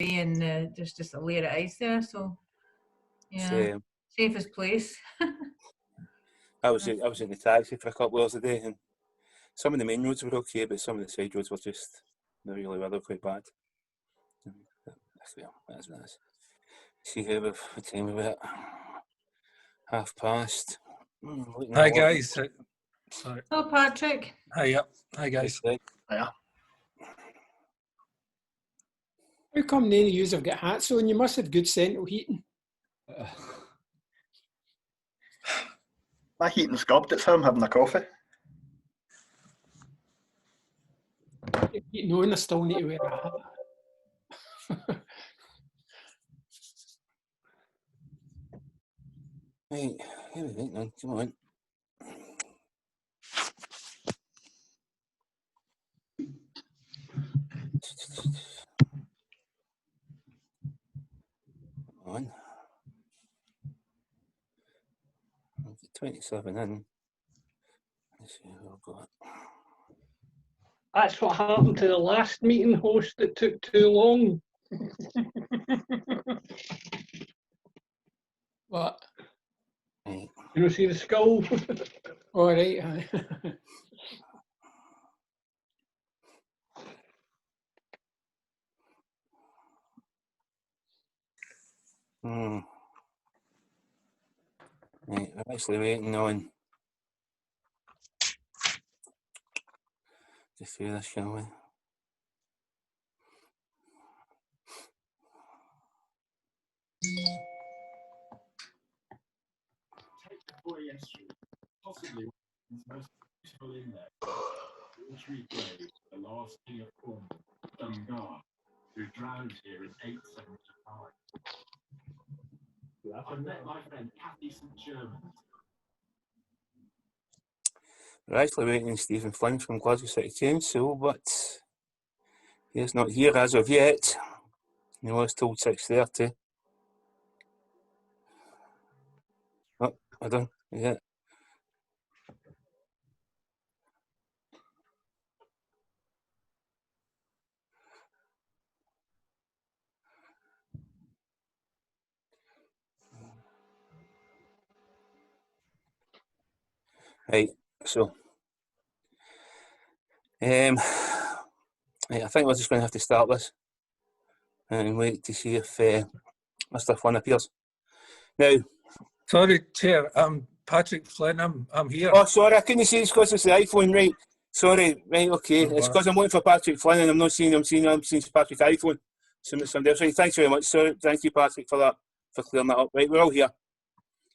and there's just a layer of ice there. So yeah, safest place. I was in the taxi for a couple of hours a day, and some of the main roads were okay, but some of the side roads were just not really were quite bad. Well, that's nice. See how what time we're at. 1:30. Hi guys. Sorry. Hello, Patrick. Hiya. Hi guys. Hiya. How come none of yous have got hats on? You must have good central heating. My heating's scubbed. It's him having a coffee. Heating on, I still need to wear a hat. Right, here we go then, come on. Come on. 27 in. Let's see who I've got. That's what happened to the last meeting host that took too long. What? Right. You know, see the skull? All right. Right, I'm actually waiting on to see this, shall we? Possibly most useful in there. Which replays the last king of Cornwall, Dungar, who drowned here in 875. I met my friend Kathy St. Germans. We're actually waiting on Stephen Flynn from Glasgow City Council, but he's not here as of yet. He was told 6:30. Oh, I don't. Yeah. Right, so right, I think we're just going to have to start this and wait to see if Mr. Flynn appears. Now, Sorry, Chair. I'm Patrick Flynn. I'm here. oh, sorry, I couldn't see it's because it's the iPhone, right? Sorry, right, okay. It's because I'm waiting for Patrick Flynn and I'm not seeing him. I'm seeing Patrick iPhone. Somebody else. Right, thanks very much. Sorry, thank you, Patrick, for that, for clearing that up. Right, we're all here.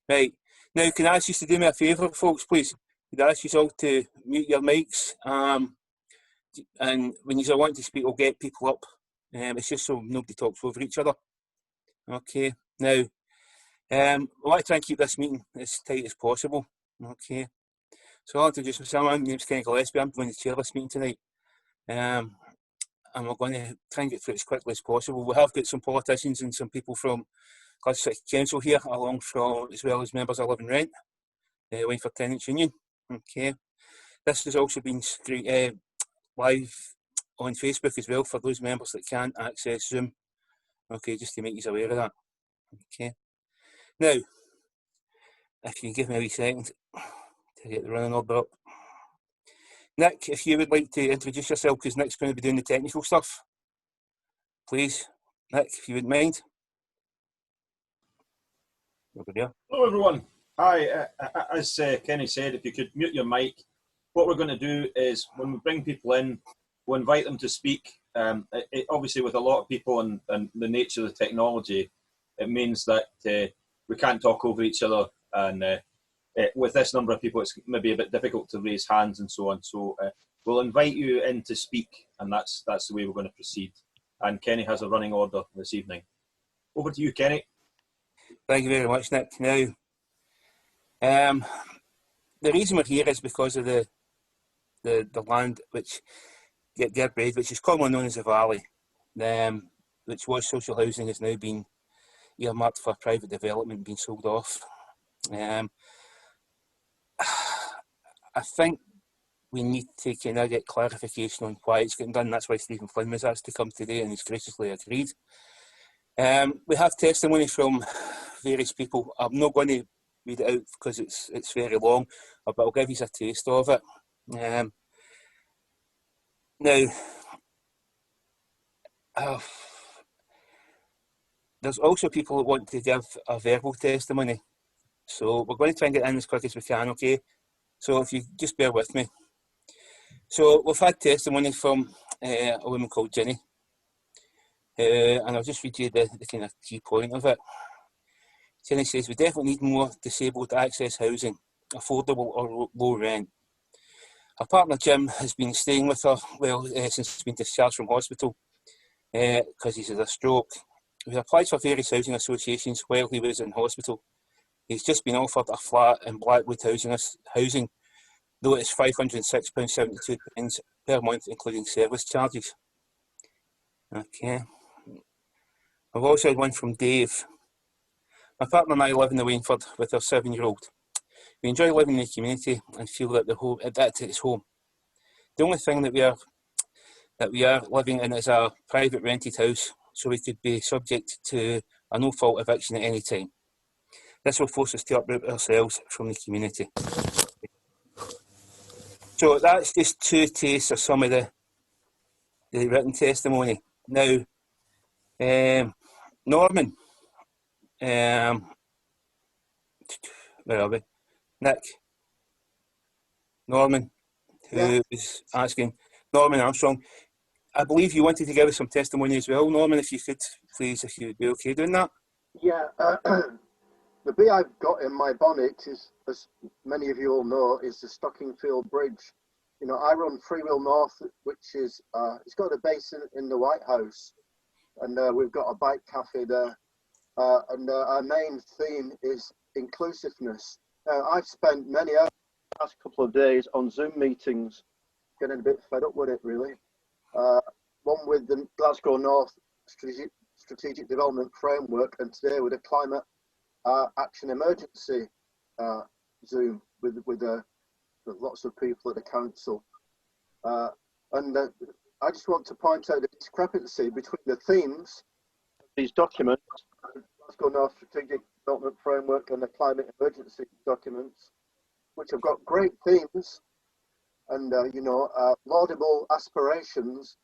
Right, now can I ask you to do me a favour, folks, please? Could I ask you all to mute your mics? And when you want to speak, we'll get people up. It's just so nobody talks over each other. Okay, now, I want to try and keep this meeting as tight as possible. Okay, so I'll introduce myself. My name's Kenny Gillespie. I'm going to chair this meeting tonight. And we're going to try and get through it as quickly as possible. We have got some politicians and some people from Glasgow City Council here, along from, as well as members of Live and Rent, Wayford Tenants Union. Okay, this has also been live on Facebook as well for those members that can't access Zoom. Okay, just to make you aware of that. Okay, now, if you give me a wee second to get the running order up. Nick, if you would like to introduce yourself, because Nick's going to be doing the technical stuff. Please, Nick, if you wouldn't mind. Over there. Hello everyone. Hi, as Kenny said, if you could mute your mic. What we're going to do is when we bring people in, we'll invite them to speak. Obviously with a lot of people and the nature of the technology, it means that we can't talk over each other, and with this number of people it's maybe a bit difficult to raise hands and so on. So we'll invite you in to speak, and that's the way we're going to proceed. And Kenny has a running order this evening. Over to you, Kenny. Thank you very much, Nick. Now, the reason we're here is because of the land which Gerbred, which is commonly known as the Valley, which was social housing, has now been earmarked for private development, being sold off. I think we need to kind of get clarification on why it's getting done. That's why Stephen Flynn was asked to come today, and he's graciously agreed. We have testimony from various people. I'm not going to read it out because it's very long, but I'll give you a taste of it. Now, there's also people that want to give a verbal testimony. So we're going to try and get in as quick as we can, okay? So if you just bear with me. So we've had testimony from a woman called Ginny. And I'll just read you the kind of key point of it. Jenny says, we definitely need more disabled access housing, affordable or low rent. Her partner Jim has been staying with her, since he's been discharged from hospital because he's had a stroke. We applied for various housing associations while he was in hospital. He's just been offered a flat in Blackwood housing, though it's £506.72 per month, including service charges. Okay. I've also had one from Dave. My partner and I live in the Wainford with our 7-year-old. We enjoy living in the community and feel that that is home. The only thing that we are living in is a private rented house, so we could be subject to a no-fault eviction at any time. This will force us to uproot ourselves from the community. So that's just 2 tastes of some of the written testimony. Now, Norman, where are we? Nick, Norman, who was asking, Norman Armstrong, I believe you wanted to give us some testimony as well, Norman, if you could, please, if you would be okay doing that. Yeah, the bee I've got in my bonnet is, as many of you all know, is the Stockingfield Bridge. You know, I run Freewheel North, which is, it's got a base in the White House, and we've got a bike cafe there. And our main theme is inclusiveness. I've spent many hours the past couple of days on Zoom meetings, getting a bit fed up with it, really. One with the Glasgow North Strategic Development Framework, and today with a Climate Action Emergency Zoom with lots of people at the council. And I just want to point out the discrepancy between the themes of these documents, the Glasgow North Strategic Development Framework and the Climate Emergency documents, which have got great themes and laudable aspirations.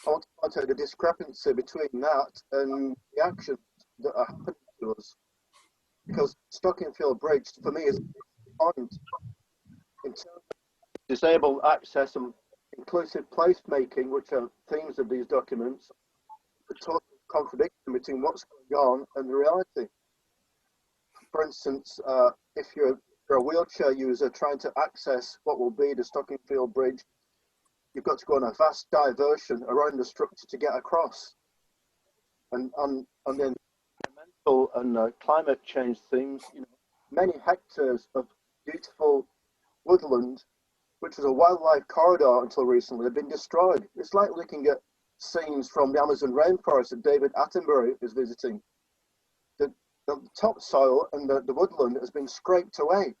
I want to point out the discrepancy between that and the actions that are happening to us. Because Stockingfield Bridge, for me, is a point in terms of disabled access and inclusive placemaking, which are themes of these documents, the total contradiction between what's going on and the reality. For instance, if you're a wheelchair user trying to access what will be the Stockingfield Bridge, you've got to go on a vast diversion around the structure to get across. And then environmental and climate change themes, many hectares of beautiful woodland, which was a wildlife corridor until recently, had been destroyed. It's like looking at scenes from the Amazon rainforest that David Attenborough is visiting. The topsoil and the woodland has been scraped away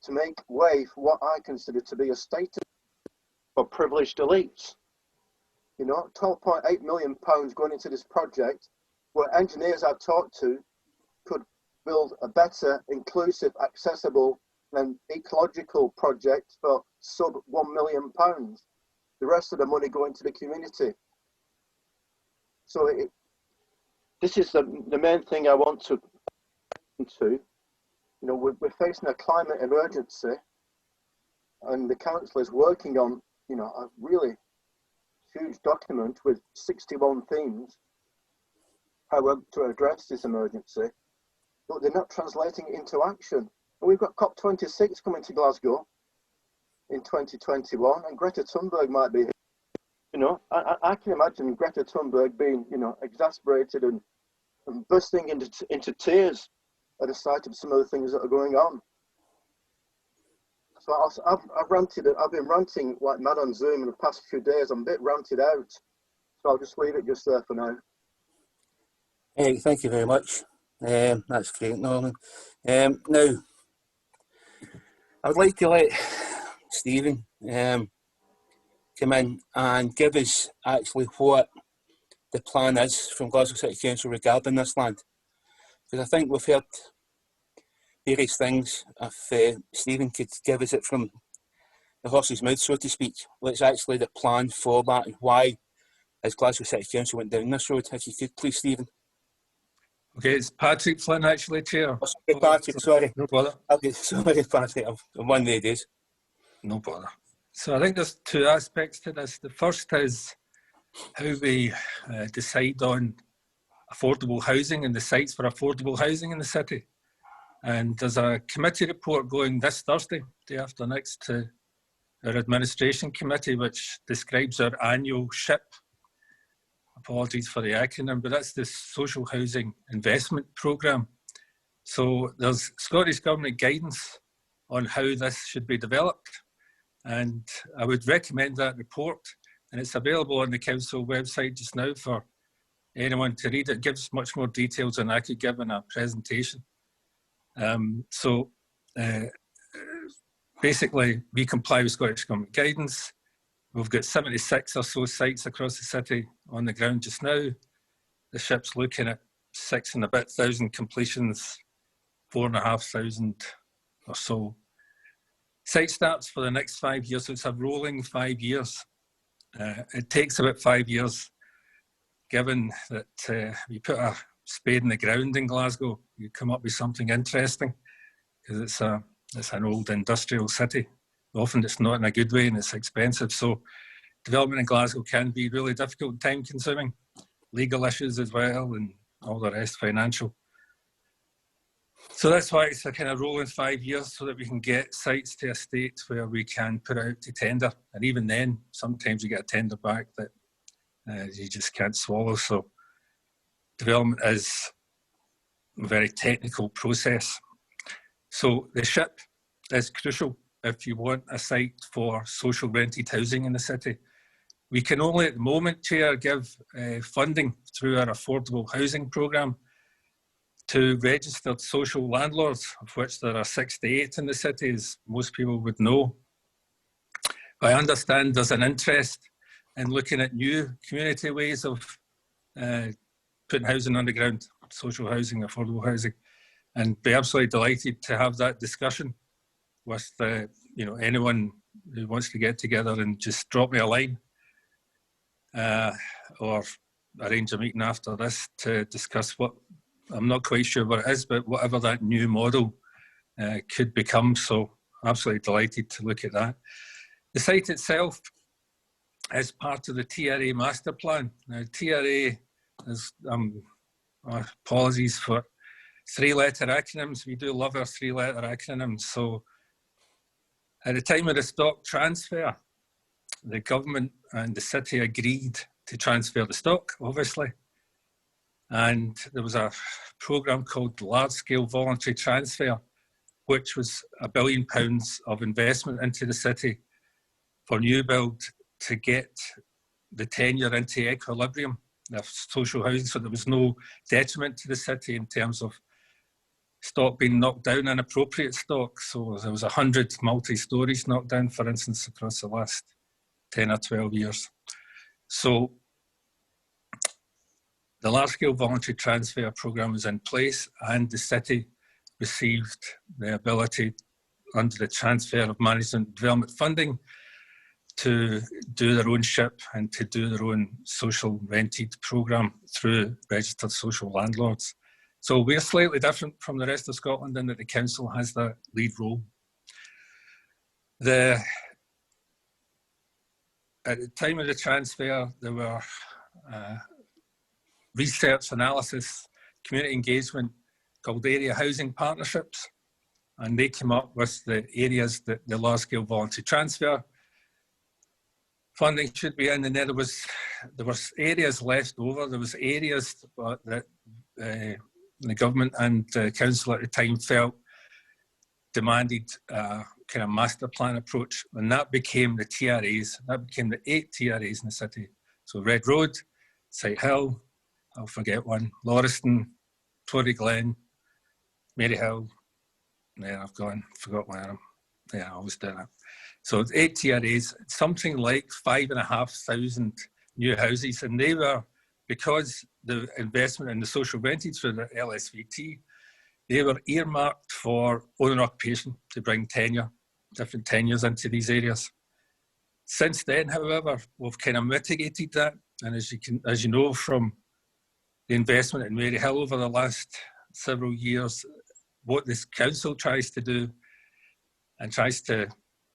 to make way for what I consider to be a status for privileged elites. £12.8 million going into this project, where engineers I've talked to could build a better, inclusive, accessible and ecological project for sub £1 million. The rest of the money going to the community. So this is the main thing I want to into. We're facing a climate emergency, and the council is working on, a really huge document with 61 themes, how to address this emergency, but they're not translating it into action. And we've got COP26 coming to Glasgow in 2021, and Greta Thunberg might be here. I can imagine Greta Thunberg being, exasperated and bursting into tears at the sight of some of the things that are going on. So I've been ranting like mad on Zoom in the past few days. I'm a bit ranted out. So I'll just leave it just there for now. Hey, thank you very much. That's great, Norman. Now, I would like to let Stephen come in and give us actually what the plan is from Glasgow City Council regarding this land. Because I think we've heard various things. If Stephen could give us it from the horse's mouth, so to speak, what's actually the plan for that and why as Glasgow City Council went down this road, if you could please, Stephen. Okay, it's Patrick Flynn actually, Chair. Oh, sorry, Patrick, sorry. No bother. Okay, sorry, Patrick, I'm one of the days. No bother. So I think there's two aspects to this. The first is how we decide on affordable housing and the sites for affordable housing in the city. And there's a committee report going this Thursday, day after next, to our administration committee, which describes our annual SHIP. Apologies for the acronym, but that's the Social Housing Investment Programme. So there's Scottish Government guidance on how this should be developed. And I would recommend that report, and it's available on the council website just now for anyone to read. It gives much more details than I could give in a presentation. Basically, we comply with Scottish Government guidance. We've got 76 or so sites across the city on the ground just now. The SHIP's looking at 6 and a bit thousand completions, 4,500 or so site starts for the next 5 years. So it's a rolling 5 years. It takes about 5 years, given that you put a spade in the ground in Glasgow, you come up with something interesting, because it's an old industrial city. Often it's not in a good way and it's expensive. So development in Glasgow can be really difficult and time consuming. Legal issues as well and all the rest, financial. So that's why it's a kind of rolling 5 years, so that we can get sites to a state where we can put it out to tender. And even then, sometimes you get a tender back that you just can't swallow. So development is a very technical process. So the SHIP is crucial if you want a site for social rented housing in the city. We can only at the moment, Chair, give funding through our affordable housing programme to registered social landlords, of which there are 68 in the city, as most people would know. I understand there's an interest in looking at new community ways of putting housing on the ground, social housing, affordable housing, and be absolutely delighted to have that discussion with anyone who wants to get together and just drop me a line or arrange a meeting after this to discuss what, I'm not quite sure what it is, but whatever that new model could become. So absolutely delighted to look at that. The site itself is part of the TRA master plan. Now TRA is, apologies for 3-letter acronyms. We do love our 3-letter acronyms. So at the time of the stock transfer, the government and the city agreed to transfer the stock, obviously. And there was a programme called Large Scale Voluntary Transfer, which was £1 billion of investment into the city for new build to get the tenure into equilibrium of social housing, so there was no detriment to the city in terms of stock being knocked down, inappropriate stock. So there was 100 multi-stories knocked down, for instance, across the last 10 or 12 years. So the large-scale voluntary transfer programme was in place, and the city received the ability under the transfer of management development funding to do their own SHIP and to do their own social rented programme through registered social landlords. So we're slightly different from the rest of Scotland in that the council has that lead role. At the time of the transfer, there were research, analysis, community engagement called area housing partnerships, and they came up with the areas that the large-scale voluntary transfer funding should be in, and then there was areas left over. There was areas that the government and the council at the time felt demanded a kind of master plan approach, and that became the TRAs. That became the 8 TRAs in the city. So Red Road, Sighthill, I'll forget one, Lauriston, Tory Glen, Maryhill. Yeah, forgot one of them. Yeah, I always do that. So 8 TRAs, something like 5,500 new houses, and they were because the investment in the social rented through the LSVT, they were earmarked for owner occupation to bring tenure, different tenures into these areas. Since then, however, we've kind of mitigated that. And as you know from the investment in Maryhill over the last several years, what this council tries to do and tries to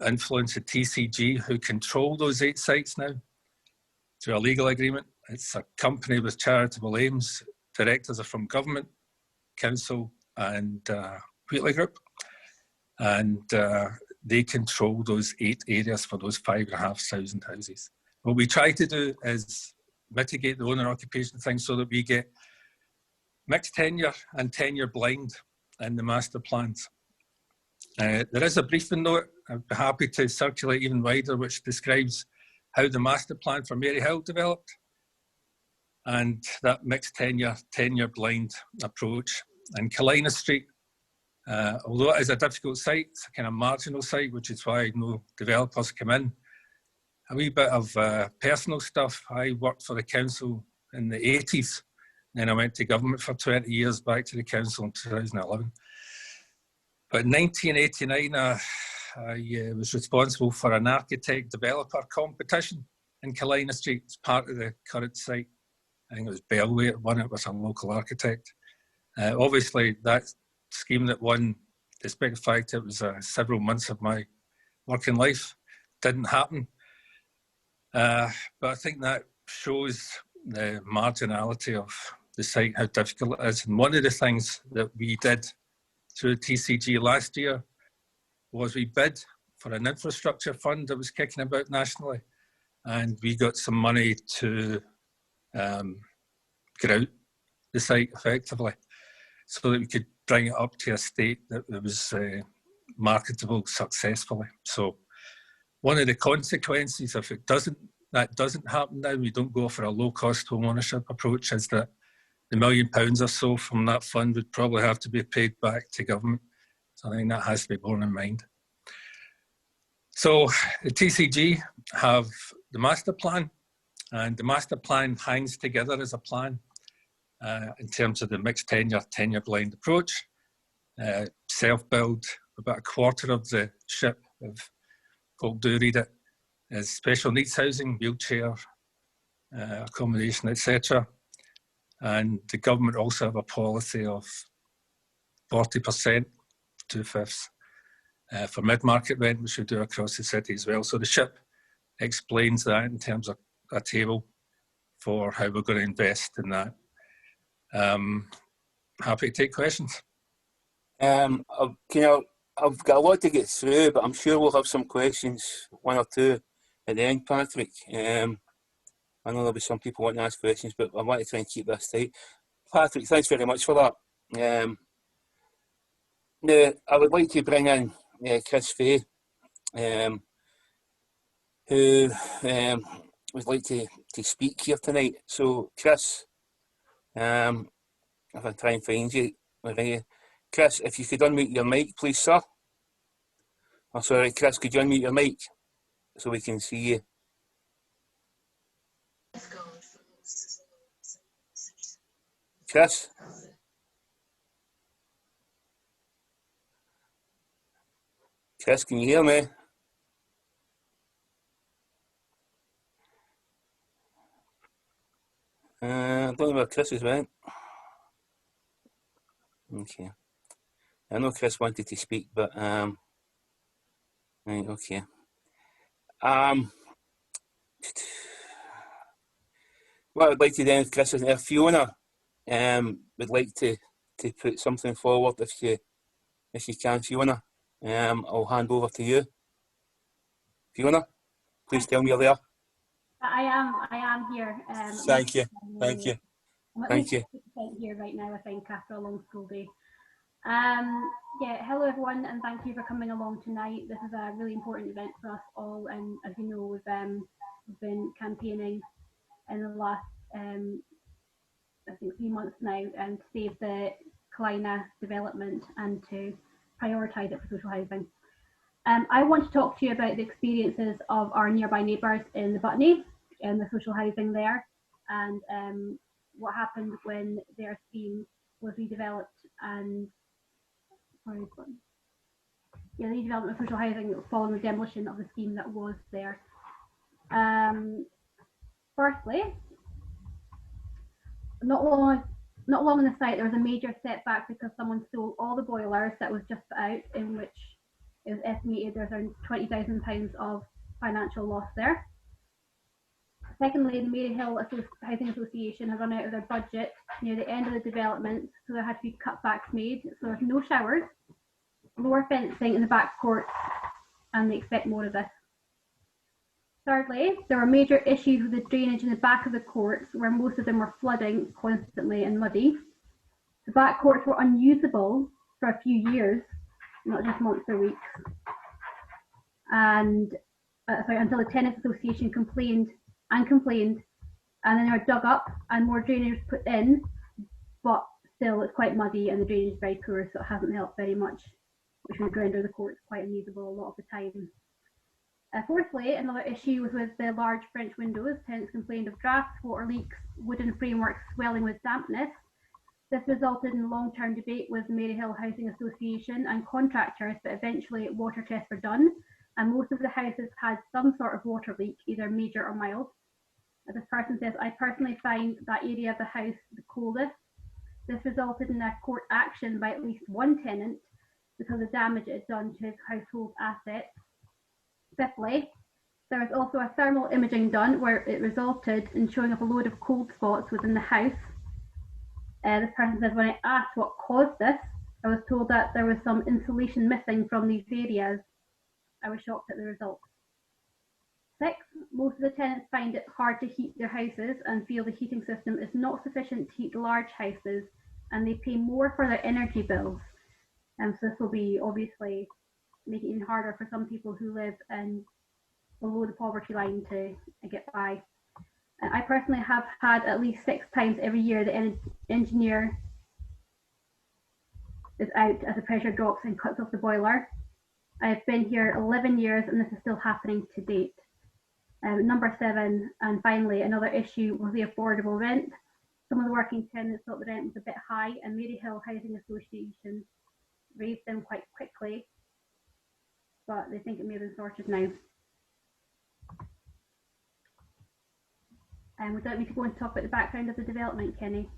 influence the TCG, who control those 8 sites now, through a legal agreement. It's a company with charitable aims. Directors are from government, council and Wheatley Group. And they control those 8 areas for those 5,500 houses. What we try to do is mitigate the owner occupation thing so that we get mixed tenure and tenure blind in the master plans. There is a briefing note, I'd be happy to circulate even wider, which describes how the master plan for Maryhill developed and that mixed tenure, tenure blind approach. And Kalina Street, although it is a difficult site, it's a kind of marginal site, which is why no developers come in. A wee bit of personal stuff. I worked for the council in the 80s, then I went to government for 20 years, back to the council in 2011. But in 1989, I was responsible for an architect developer competition in Kalina Street. It's part of the current site. I think it was Bellway that won it with a local architect. Obviously, that scheme that won, despite the fact it was several months of my working life, didn't happen. But I think that shows the marginality of the site, how difficult it is. And one of the things that we did through the TCG last year was we bid for an infrastructure fund that was kicking about nationally, and we got some money to grout the site effectively so that we could bring it up to a state that it was marketable successfully. So one of the consequences, if that doesn't happen now, we don't go for a low-cost home ownership approach, is that the £1 million or so from that fund would probably have to be paid back to government. So I think that has to be borne in mind. So the TCG have the master plan, and the master plan hangs together as a plan in terms of the mixed tenure, tenure blind approach. Self-build, about a quarter of the SHIP, if folk do read it, is special needs housing, wheelchair, accommodation, etc. And the government also have a policy of 40%, 2/5, for mid-market rent, which we do across the city as well. So the SHIP explains that in terms of a table for how we're going to invest in that. Happy to take questions. I've got a lot to get through, but I'm sure we'll have some questions, 1 or 2 at the end, Patrick. I know there'll be some people wanting to ask questions, but I want to try and keep this tight. Patrick, thanks very much for that. Now, I would like to bring in Chris Fay, who would like to speak here tonight. So, Chris, if I try and find you, Chris, if you could unmute your mic, please, sir. Oh, sorry, Chris, could you unmute your mic so we can see you? Chris? Chris, can you hear me? I don't know where Chris has went. Okay. I know Chris wanted to speak, but right, okay. What I'd like to do, Chris, is if Fiona would like to put something forward, if you can, Fiona, I'll hand over to you. Fiona, please tell me you're there. I am here. Thank you. Thank you. Thank you. Here right now, I think, after a long school day. Yeah, hello everyone, and thank you for coming along tonight. This is a really important event for us all, and as you know, we've been campaigning in the last, I think, 3 months now, to save the Kalina development and to prioritise it for social housing. I want to talk to you about the experiences of our nearby neighbours in the Butney and the social housing there, and what happened when their scheme was redeveloped and the redevelopment of social housing following the demolition of the scheme that was there. Firstly, not long on the site there was a major setback because someone stole all the boilers that was just put out, in which it was estimated there's around £20,000 of financial loss there. Secondly, the Maryhill Housing Association have run out of their budget near the end of the development, so there had to be cutbacks made. So there's no showers, lower fencing in the back courts, and they expect more of this. Thirdly, there were major issues with the drainage in the back of the courts, where most of them were flooding constantly and muddy. The back courts were unusable for a few years, not just months or weeks, and until the Tenants Association complained, and then they were dug up and more drainage was put in, but still it's quite muddy and the drainage is very poor, so it hasn't helped very much, which would render the courts quite unusable a lot of the time. Fourthly, another issue was with the large French windows. Tenants complained of drafts, water leaks, wooden frameworks swelling with dampness. This resulted in long-term debate with the Maryhill Housing Association and contractors, but eventually water tests were done, and most of the houses had some sort of water leak, either major or mild. As this person says, I personally find that area of the house the coldest. This resulted in a court action by at least one tenant because of the damage it had done to his household assets. Fifthly, there was also a thermal imaging done where it resulted in showing up a load of cold spots within the house. This person says, when I asked what caused this, I was told that there was some insulation missing from these areas. I was shocked at the results. Six, most of the tenants find it hard to heat their houses and feel the heating system is not sufficient to heat large houses, and they pay more for their energy bills. So this will be obviously make it even harder for some people who live below the poverty line to get by. I personally have had at least 6 times every year the engineer is out as the pressure drops and cuts off the boiler. I've been here 11 years and this is still happening to date. Number 7, and finally, another issue was the affordable rent. Some of the working tenants thought the rent was a bit high, and Maryhill Housing Association raised them quite quickly, but they think it may have been sorted now. And would you like me to go and talk about the background of the development, Kenny?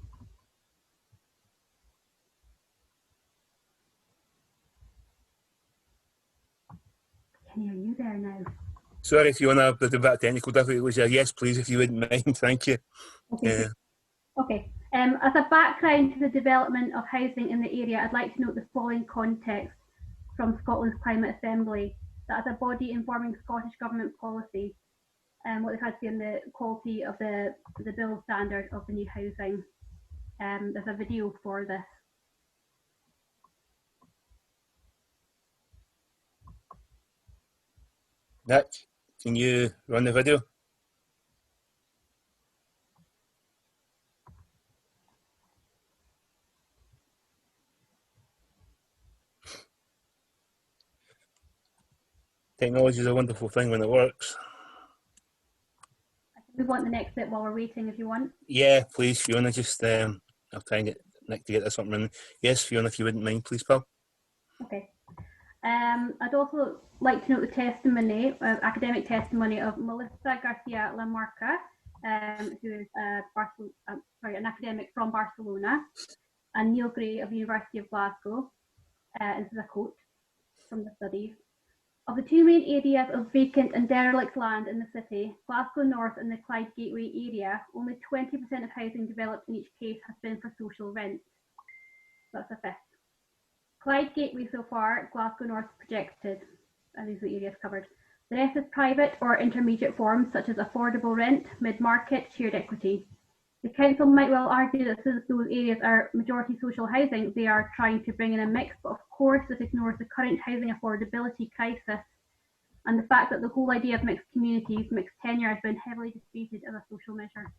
Kenny, are you there now? Sorry if you want to do that technical difficulties. Yes, please, if you wouldn't mind. Thank you. Okay. Okay. As a background to the development of housing in the area, I'd like to note the following context from Scotland's Climate Assembly, that as a body informing Scottish Government policy, what they've had to say on the quality of the build standard of the new housing. There's a video for this. Nick, can you run the video? Technology is a wonderful thing when it works. I can move on to the next bit while we're waiting if you want. Yeah, please, Fiona, just I'll try and get Nick to get this up and running. Yes, Fiona, if you wouldn't mind, please, pal. Okay. I'd also like to note the testimony, academic testimony of Melissa Garcia Lamarca, who is an academic from Barcelona, and Neil Gray of the University of Glasgow. This is a quote from the studies. Of the 2 main areas of vacant and derelict land in the city, Glasgow North and the Clyde Gateway area, only 20% of housing developed in each case has been for social rent. So that's a fifth. Clyde Gateway so far, Glasgow North projected, and these are the areas covered. The rest is private or intermediate forms such as affordable rent, mid-market, shared equity. The council might well argue that since those areas are majority social housing, they are trying to bring in a mix, but of course this ignores the current housing affordability crisis and the fact that the whole idea of mixed communities, mixed tenure has been heavily disputed as a social measure.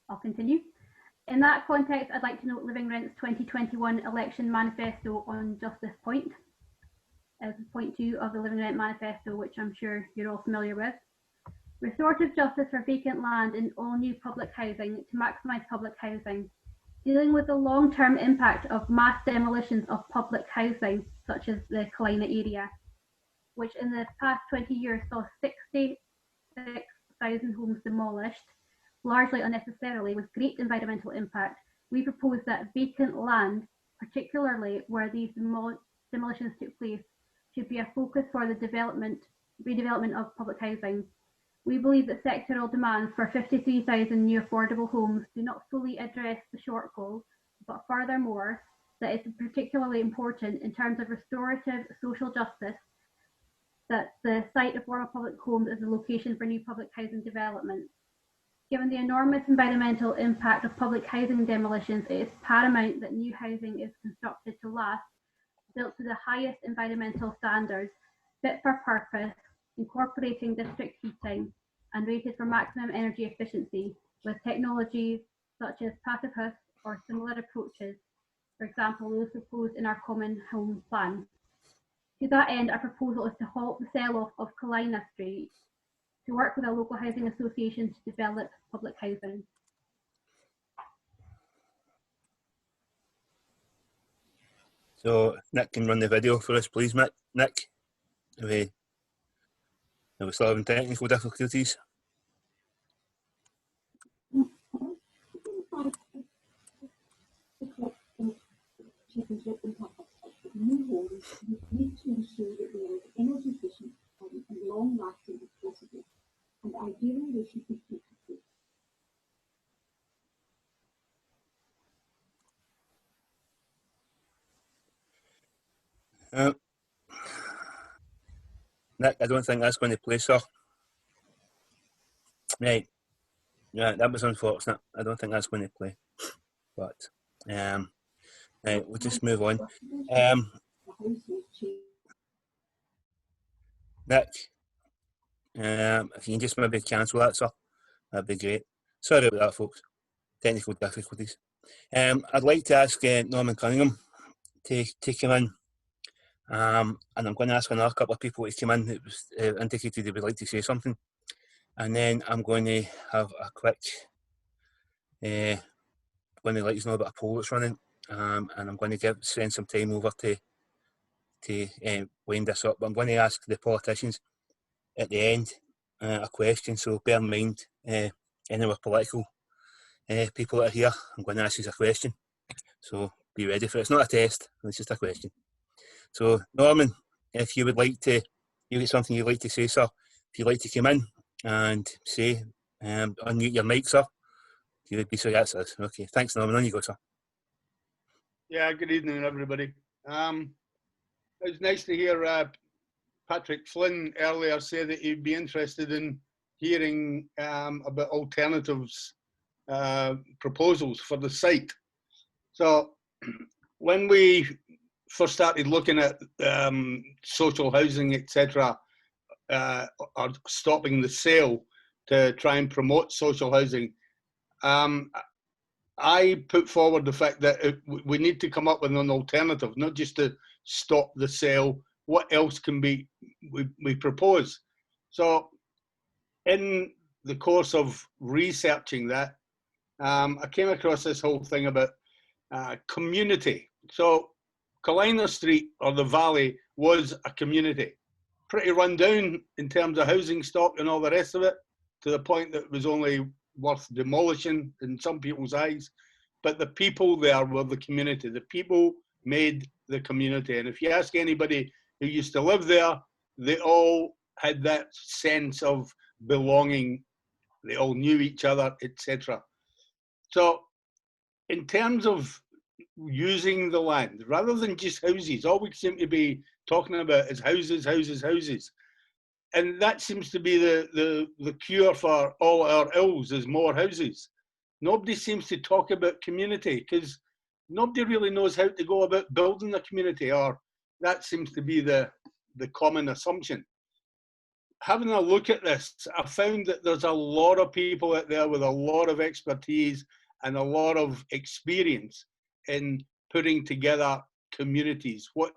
I'll continue. In that context, I'd like to note Living Rent's 2021 election manifesto on just this point. As point 2 of the Living Rent manifesto, which I'm sure you're all familiar with. restorative justice for vacant land in all new public housing to maximise public housing, dealing with the long-term impact of mass demolitions of public housing, such as the Kalina area, which in the past 20 years saw 66,000 homes demolished, largely unnecessarily, with great environmental impact. We propose that vacant land, particularly where these demolitions took place, should be a focus for the redevelopment of public housing. We believe that sectoral demands for 53,000 new affordable homes do not fully address the shortfall, but furthermore, that it's particularly important in terms of restorative social justice that the site of former public homes is the location for new public housing developments. Given the enormous environmental impact of public housing demolitions, it is paramount that new housing is constructed to last, built to the highest environmental standards, fit for purpose, incorporating district heating, and rated for maximum energy efficiency with technologies such as passive house or similar approaches, for example, those proposed in our common home plan. To that end, our proposal is to halt the sell-off of Kalina Street, to work with a local housing association to develop public housing. So Nick can run the video for us, please, Nick. Are we still having technical difficulties? New homes need to ensure that they are as energy efficient and long lasting as possible, and ideally they should be future-proof. Nick, I don't think that's going to play, sir. Right. Yeah, that was unfortunate. I don't think that's going to play. But right, we'll just move on. Nick, if you can just maybe cancel that, sir, that'd be great. Sorry about that, folks. Technical difficulties. I'd like to ask Norman Cunningham to come in. And I'm going to ask another couple of people to come in that was indicated they would like to say something. And then I'm going to have a quick, going to let you know about a poll that's running. And I'm going to send some time over to wind this up. But I'm going to ask the politicians at the end a question. So bear in mind, any of our political people that are here, I'm going to ask you a question. So be ready for it. It's not a test, it's just a question. So Norman, if you would like to, you got something you'd like to say, sir, if you'd like to come in and say, unmute your mic, sir, you would be so, that's us. Okay, thanks Norman, on you go, sir. Yeah, good evening everybody. It was nice to hear Patrick Flynn earlier say that he'd be interested in hearing about alternatives proposals for the site. So when we first started looking at social housing, etc., or stopping the sale to try and promote social housing, I put forward the fact that we need to come up with an alternative, not just to stop the sale. What else can we propose? So in the course of researching that, I came across this whole thing about community. So Kalina Street, or the Valley, was a community. Pretty run down in terms of housing stock and all the rest of it, to the point that it was only worth demolishing in some people's eyes. But the people there were the community. The people made the community. And if you ask anybody who used to live there, they all had that sense of belonging. They all knew each other, etc. So in terms of using the land, rather than just houses, all we seem to be talking about is houses, houses, houses. And that seems to be the cure for all our ills, is more houses. Nobody seems to talk about community, because nobody really knows how to go about building a community, or that seems to be the common assumption. Having a look at this, I found that there's a lot of people out there with a lot of expertise and a lot of experience in putting together communities, what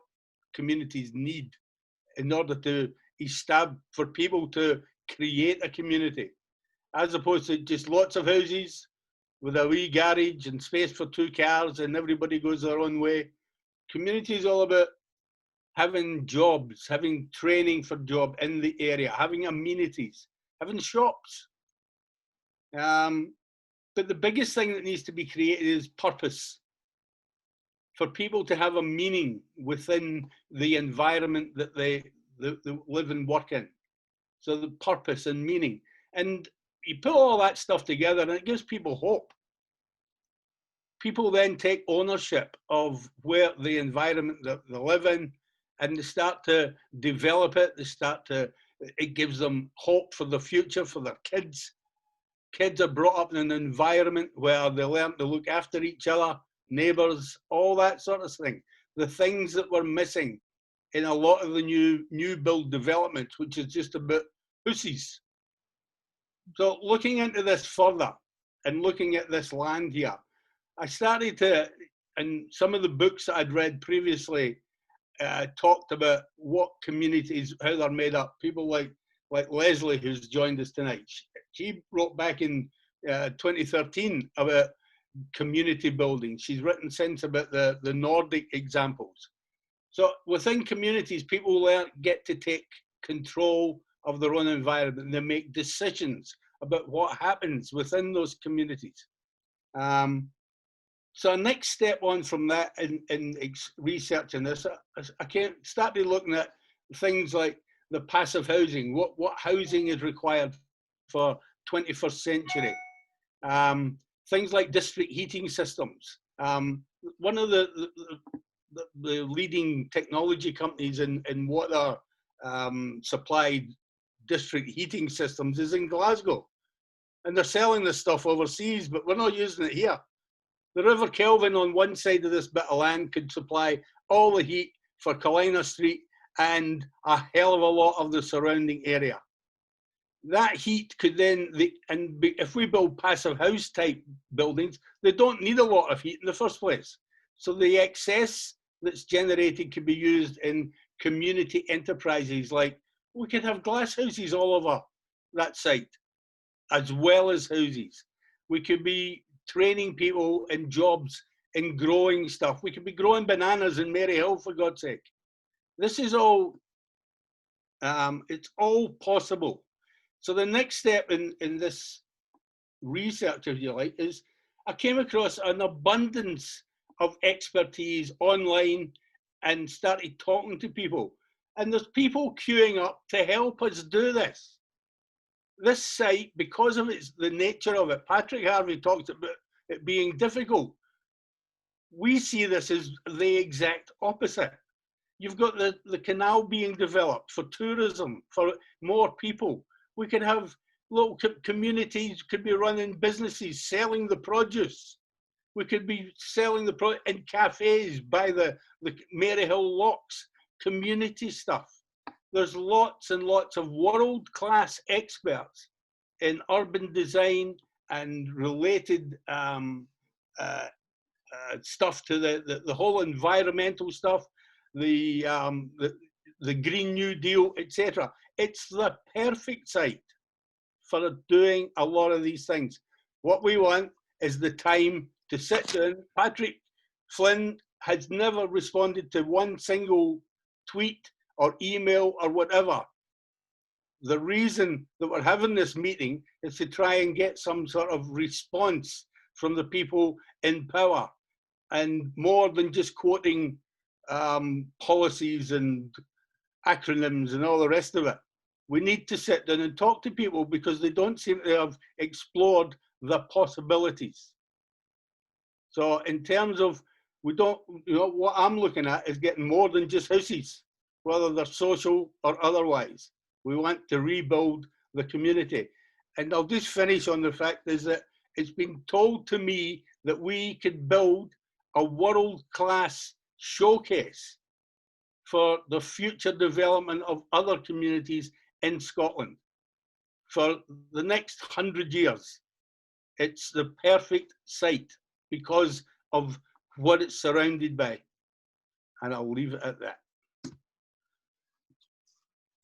communities need in order to establish, for people to create a community, as opposed to just lots of houses with a wee garage and space for 2 cars and everybody goes their own way. Community is all about having jobs, having training for job in the area, having amenities, having shops. But the biggest thing that needs to be created is purpose. For people to have a meaning within the environment that they live and work in. So the purpose and meaning. And you put all that stuff together and it gives people hope. People then take ownership of where the environment that they live in, and they start to develop it. It gives them hope for the future, for their kids. Kids are brought up in an environment where they learn to look after each other, neighbours, all that sort of thing. The things that were missing in a lot of the new build developments, which is just about hussies. So looking into this further and looking at this land here, I started to, and some of the books that I'd read previously talked about what communities, how they're made up. People like Leslie, who's joined us tonight. She wrote back in 2013 about community building. She's written since about the Nordic examples. So within communities, people get to take control of their own environment and they make decisions about what happens within those communities. So next step on from that in researching this, I started looking at things like the passive housing, what housing is required for 21st century. Things like district heating systems. One of the leading technology companies in water supplied district heating systems is in Glasgow. And they're selling this stuff overseas, but we're not using it here. The River Kelvin on one side of this bit of land could supply all the heat for Kalina Street and a hell of a lot of the surrounding area. That heat could then, if we build passive house type buildings, they don't need a lot of heat in the first place. So the excess that's generated could be used in community enterprises. Like we could have glass houses all over that site, as well as houses. We could be training people in jobs in growing stuff. We could be growing bananas in Maryhill, for God's sake. This is all, it's all possible. So the next step in this research, if you like, is I came across an abundance of expertise online and started talking to people. And there's people queuing up to help us do this. This site, because of the nature of it, Patrick Harvey talks about it being difficult. We see this as the exact opposite. You've got the canal being developed for tourism, for more people. We could have little communities, could be running businesses, selling the produce. We could be selling the produce in cafes by the Maryhill locks, community stuff. There's lots and lots of world-class experts in urban design and related stuff to the whole environmental stuff, the Green New Deal, etc. It's the perfect site for doing a lot of these things. What we want is the time to sit down. Patrick Flynn has never responded to one single tweet or email or whatever. The reason that we're having this meeting is to try and get some sort of response from the people in power, and more than just quoting policies and acronyms and all the rest of it. We need to sit down and talk to people because they don't seem to have explored the possibilities. So in terms of, we don't, what I'm looking at is getting more than just houses, whether they're social or otherwise. We want to rebuild the community. And I'll just finish on the fact is that it's been told to me that we could build a world-class showcase for the future development of other communities in Scotland for the next 100 years. It's the perfect site because of what it's surrounded by. And I'll leave it at that.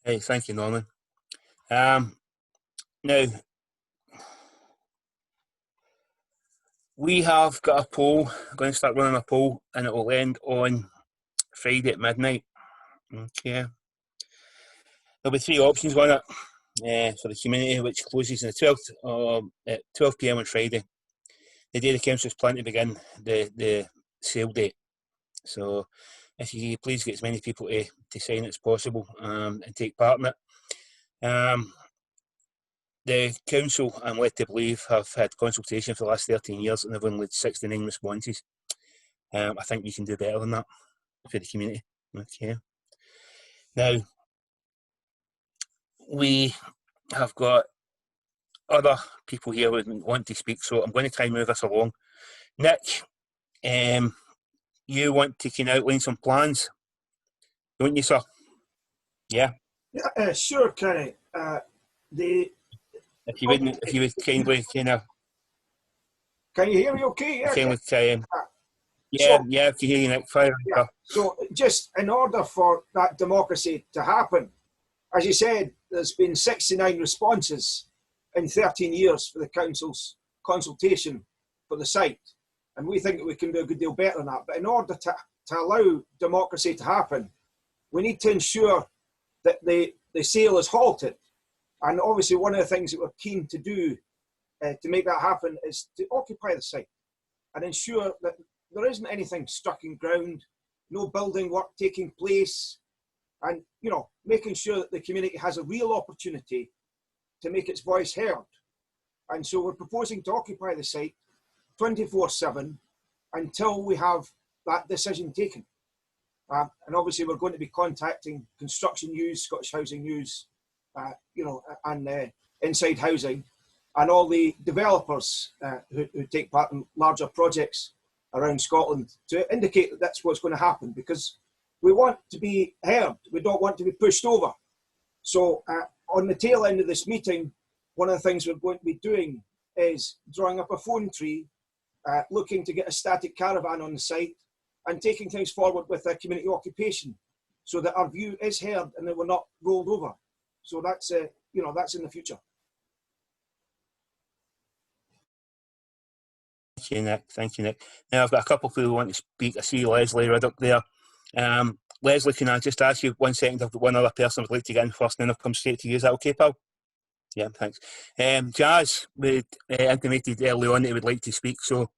Hey, thank you, Norman. Now, we have got a poll. I'm going to start running a poll, and it will end on Friday at midnight. Okay. There'll be 3 options on it for the community, which closes on the 12th at 12 p.m. on Friday, the day the council's planning to begin the sale date. So, if you please get as many people to sign as possible and take part in it. The council, I'm led to believe, have had consultation for the last 13 years and they've only had 69 responses. I think you can do better than that for the community. Okay. Now, we have got other people here who want to speak, so I'm going to try and move this along. Nick, you want to outline some plans, don't you, sir? Yeah. Yeah, sure, Kenny. If you would kindly kind of. Can you hear me okay? Yeah, kindly, so, I can hear you, Nick. Fire. Yeah. So just in order for that democracy to happen, as you said, there's been 69 responses in 13 years for the council's consultation for the site. And we think that we can do a good deal better than that. But in order to allow democracy to happen, we need to ensure that the sale is halted. And obviously one of the things that we're keen to do to make that happen is to occupy the site and ensure that there isn't anything stuck in ground, no building work taking place, and making sure that the community has a real opportunity to make its voice heard. And so we're proposing to occupy the site 24/7 until we have that decision taken. And obviously we're going to be contacting Construction News, Scottish Housing News, and Inside Housing, and all the developers who take part in larger projects around Scotland to indicate that that's what's going to happen, because we want to be heard. We don't want to be pushed over. So on the tail end of this meeting, one of the things we're going to be doing is drawing up a phone tree, looking to get a static caravan on the site and taking things forward with a community occupation so that our view is heard and that we're not rolled over. So that's, that's in the future. Thank you, Nick. Thank you, Nick. Now I've got a couple of people who want to speak. I see Leslie right up there. Leslie, can I just ask you 1 second? I've got one other person would like to get in first, and then I'll come straight to you. Is that okay, pal? Yeah, thanks. Jazz, we intimated early on that he would like to speak. So,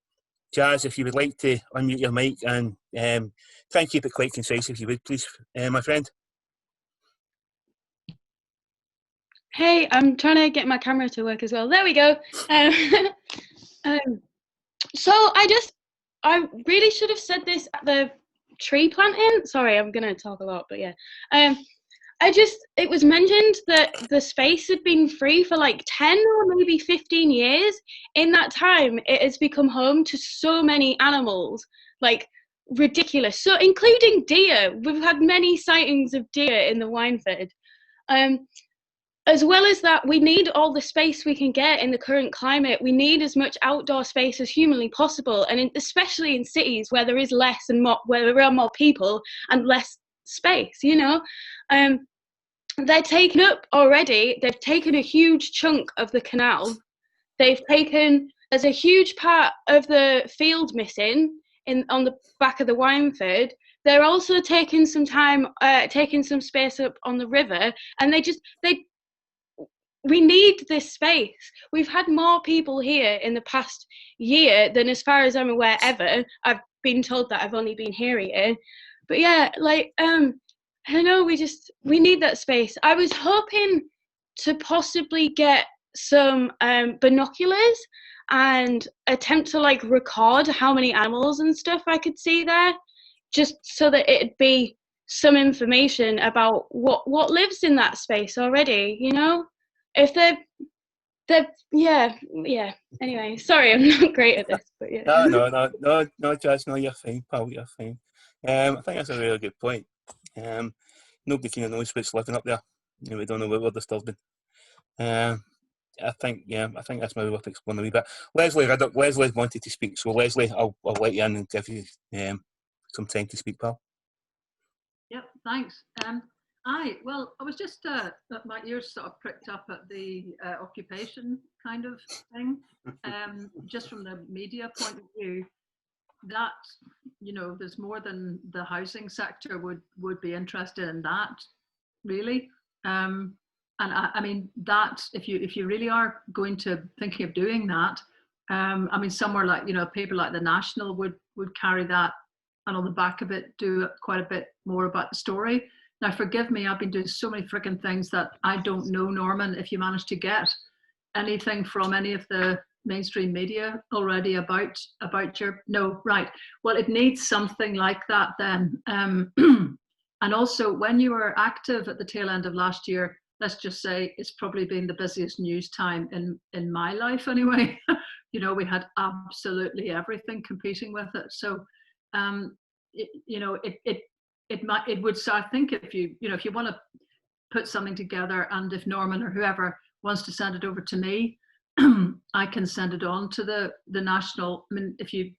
Jazz, if you would like to unmute your mic and try and keep it quite concise, if you would, please, my friend. Hey, I'm trying to get my camera to work as well. There we go. So I really should have said this at the tree planting. Sorry, I'm going to talk a lot, but yeah. It was mentioned that the space had been free for like 10 or maybe 15 years. In that time, it has become home to so many animals, like ridiculous. So including deer. We've had many sightings of deer in the Wynford. As well as that, we need all the space we can get in the current climate. We need as much outdoor space as humanly possible, and especially in cities where there is less and more, where there are more people and less space. They're taken up already. They've taken a huge chunk of the canal. There's a huge part of the field missing on the back of the Wynford. They're also taking some space up on the river, and we need this space. We've had more people here in the past year than, as far as I'm aware, ever. I've been told that. I've only been here a year. But yeah, I know we need that space. I was hoping to possibly get some binoculars and attempt to record how many animals and stuff I could see there, just so that it'd be some information about what lives in that space already, if yeah. Anyway, sorry, I'm not great at this, but yeah. No, Jazz, no, you're fine, pal, you're fine. I think that's a really good point. Nobody kind of knows what's living up there. We don't know what we're disturbing. I think that's maybe worth explaining a wee bit. Leslie wanted to speak, so Leslie, I'll let you in and give you some time to speak, pal. Yep, thanks. Aye, well, I was just, my ears sort of pricked up at the occupation kind of thing. Just from the media point of view, that, you know, there's more than the housing sector would be interested in that, really. And I mean, that, if you really are going to thinking of doing that, I mean, somewhere like, you know, a paper like the National would carry that, and on the back of it do quite a bit more about the story. Now, forgive me, I've been doing so many freaking things that I don't know, Norman, if you managed to get anything from any of the mainstream media already about your, no, right. Well, it needs something like that then. And also, when you were active at the tail end of last year, let's just say it's probably been the busiest news time in my life anyway. You know, we had absolutely everything competing with it. So, you know, it would, so I think if you want to put something together, and if Norman or whoever wants to send it over to me, I can send it on to the National. I mean, if you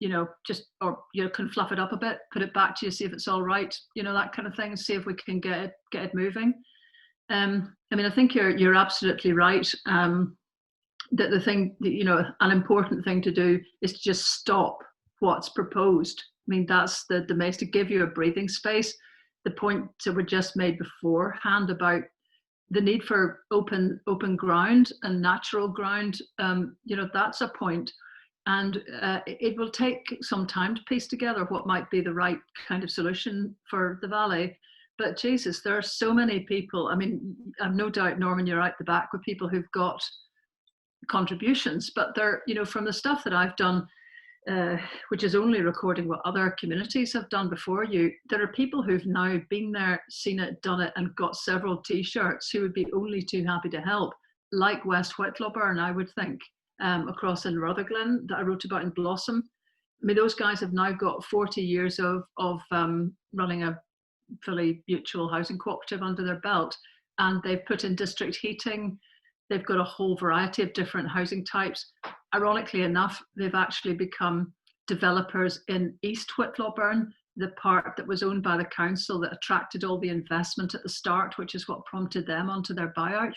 know, just, or you can fluff it up a bit, put it back to you, see if it's all right, you know, that kind of thing, see if we can get it moving. I mean, I think you're absolutely right. That the thing, you know, an important thing to do is to just stop what's proposed. I mean, that's the maze, to give you a breathing space. The point that were just made beforehand about the need for open ground and natural ground, you know, that's a point. And it will take some time to piece together what might be the right kind of solution for the Valley. But Jesus, there are so many people. I mean, I've no doubt, Norman, you're out the back with people who've got contributions, but they're, you know, from the stuff that I've done, which is only recording what other communities have done before you, there are people who've now been there, seen it, done it, and got several t-shirts who would be only too happy to help, like West Whitlawburn, I would think, across in Rutherglen that I wrote about in Blossom. I mean, those guys have now got 40 years of running a fully mutual housing cooperative under their belt, and they've put in district heating. They've got a whole variety of different housing types. Ironically enough, they've actually become developers in East Whitlawburn, the part that was owned by the council that attracted all the investment at the start, which is what prompted them onto their buyout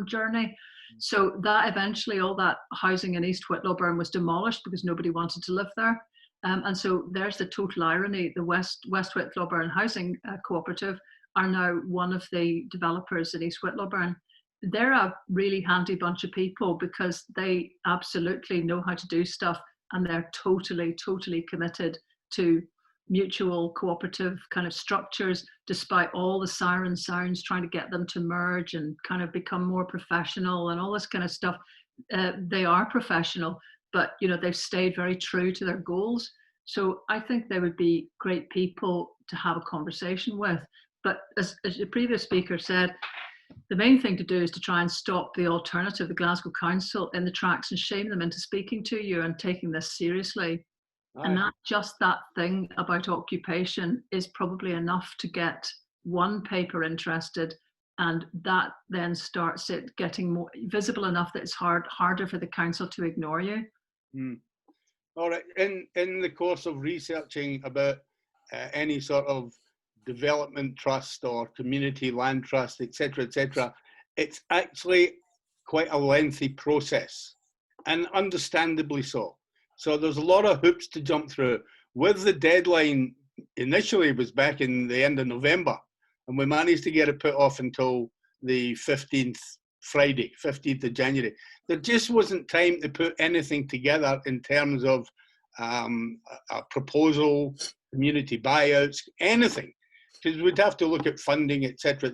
journey. So that eventually all that housing in East Whitlawburn was demolished because nobody wanted to live there. And so there's the total irony. The West Whitlawburn Housing Cooperative are now one of the developers in East Whitlawburn. They're a really handy bunch of people because they absolutely know how to do stuff, and they're totally committed to mutual cooperative kind of structures, despite all the siren sounds trying to get them to merge and kind of become more professional and all this kind of stuff. They are professional, but you know, they've stayed very true to their goals. So I think they would be great people to have a conversation with. But as the previous speaker said, the main thing to do is to try and stop the alternative, the Glasgow Council, in the tracks and shame them into speaking to you and taking this seriously. Aye. And that thing about occupation is probably enough to get one paper interested, and that then starts it getting more visible enough that it's harder for the council to ignore you. All right. In the course of researching about any sort of development trust or community land trust, etc., it's actually quite a lengthy process, and understandably so. So there's a lot of hoops to jump through. With the deadline initially was back in the end of November, and we managed to get it put off until the 15th, Friday, 15th of January. There just wasn't time to put anything together in terms of a proposal, community buyouts, anything, because we'd have to look at funding, etc.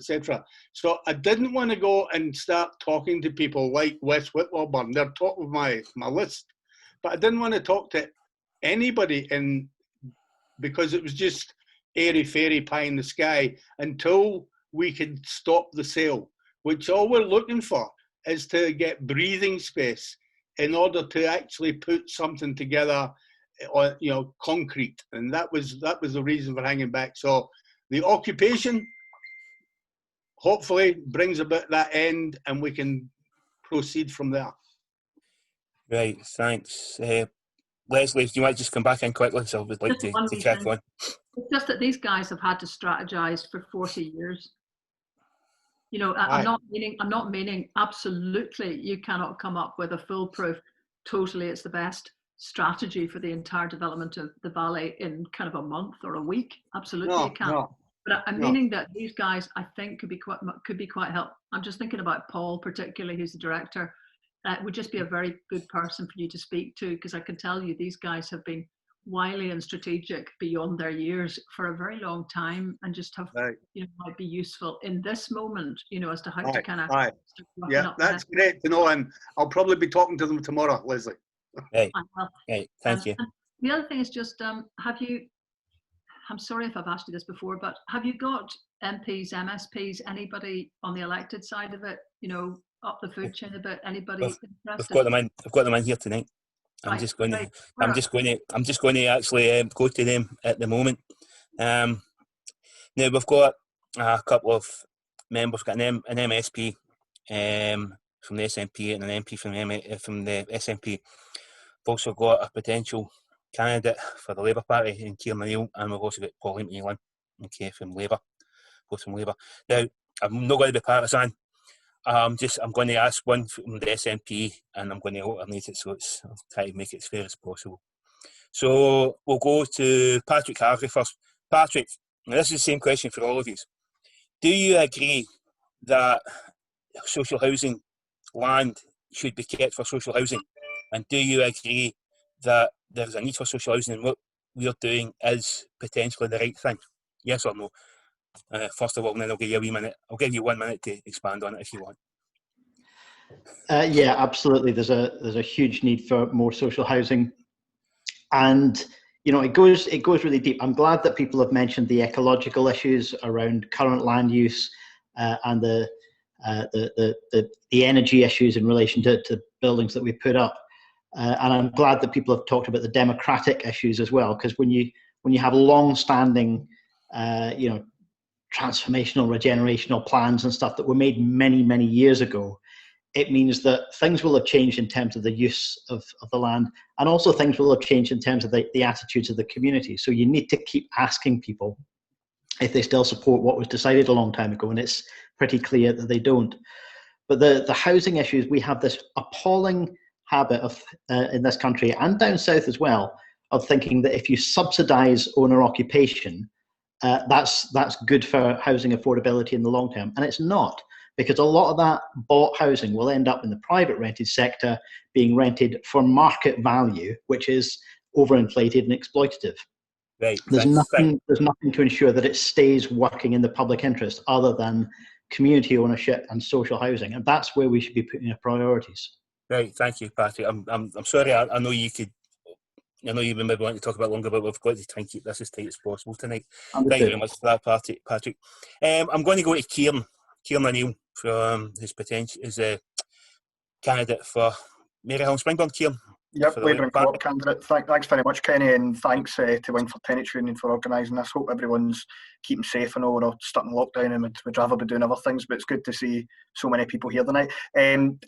So I didn't want to go and start talking to people like West Whitlawburn. They're top of my list, but I didn't want to talk to anybody because it was just airy-fairy pie in the sky until we could stop the sale, which all we're looking for is to get breathing space in order to actually put something together, you know, concrete. And that was the reason for hanging back. So the occupation hopefully brings about that end, and we can proceed from there. Right, thanks. Leslie, do you might just come back in quickly? So I would like to crack on. It's just that these guys have had to strategize for 40 years. You know, I'm not meaning absolutely you cannot come up with a foolproof, totally it's the best strategy for the entire development of the valley in kind of a month or a week. Absolutely you can't. But I'm meaning that these guys, I think, could be quite helpful. I'm just thinking about Paul, particularly, who's the director. Would just be a very good person for you to speak to, because I can tell you these guys have been wily and strategic beyond their years for a very long time, and just have might be useful in this moment, as to how to kind of that's great to know, and I'll probably be talking to them tomorrow, Leslie. Hey, thank you. The other thing is just have you, I'm sorry if I've asked you this before, but have you got MPs, MSPs, anybody on the elected side of it, up the food chain a bit? Anybody interested? I've got them in here tonight. I'm just going to actually go to them at the moment. Now we've got a couple of members, got an MSP from the SNP and an MP from the SNP. We've also got a potential candidate for the Labour Party in Kieran O'Neill, and we've also got Paul McNeilan, from Labour, both from Labour. Now I'm not going to be partisan. I'm going to ask one from the SNP, and I'm going to alternate it, so I'll try to make it as fair as possible. So we'll go to Patrick Harvey first. Patrick, now this is the same question for all of you. Do you agree that social housing land should be kept for social housing? And do you agree that there's a need for social housing and what we're doing is potentially the right thing? Yes or no? First of all, and then I'll give you a wee minute. I'll give you 1 minute to expand on it if you want. Yeah, absolutely. There's a huge need for more social housing, and it goes really deep. I'm glad that people have mentioned the ecological issues around current land use and the energy issues in relation to buildings that we put up, and I'm glad that people have talked about the democratic issues as well, because when you have long-standing transformational, regenerational plans and stuff that were made many, many years ago, it means that things will have changed in terms of the use of the land, and also things will have changed in terms of the attitudes of the community. So you need to keep asking people if they still support what was decided a long time ago, and it's pretty clear that they don't. But the housing issues, we have this appalling habit of in this country and down south as well, of thinking that if you subsidise owner occupation, that's good for housing affordability in the long term, and it's not, because a lot of that bought housing will end up in the private rented sector being rented for market value, which is overinflated and exploitative. Right. There's nothing to ensure that it stays working in the public interest other than community ownership and social housing, and that's where we should be putting our priorities. Right. Thank you, Patrick. I'm sorry. I know you could. I know you've been maybe wanting to talk about longer, but we've got to try and keep this as tight as possible tonight. Thank you very much for that, Patrick. I'm going to go to Kieran O'Neill from his potential as a candidate for Maryhill Springburn. Kieran. Yep, Labour and Co-op candidate. Thanks very much, Kenny, and thanks to Wingford Tenants Union for organising this. Hope everyone's keeping safe. I know we're all stuck in lockdown and would rather be doing other things, but it's good to see so many people here tonight. In